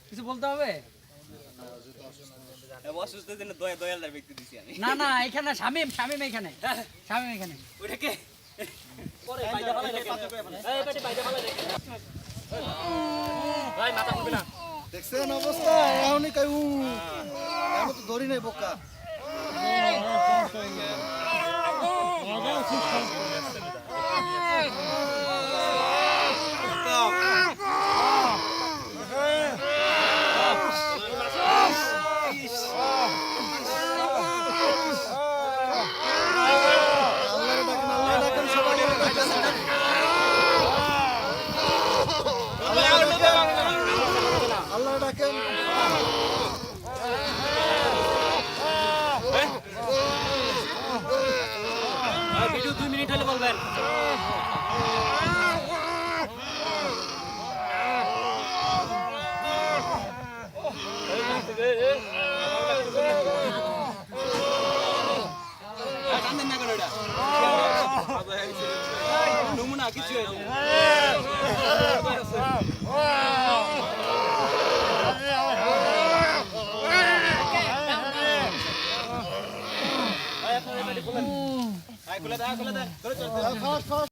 কিছু বলতে হবে অসুস্থদের জন্য দয়ালদার ব্যক্তি দিছি আমি। না না এখানে শামিম এখানে শামিম এখানে ওটাকে পরে বাইদা ফালাই রেখে এই পেটে বাইদা ফালাই রেখে ভাই মাথা মুড়বে না দেখছেন অবস্থা এখনই কাই আমি তো ধরি নাই বোকা আল্লাহ ডাকেন ভিডিও 2 মিনিট হলে বলবেন কান্দেন না কেন এটা নমুনা কিছু হয়েছে খুলে দে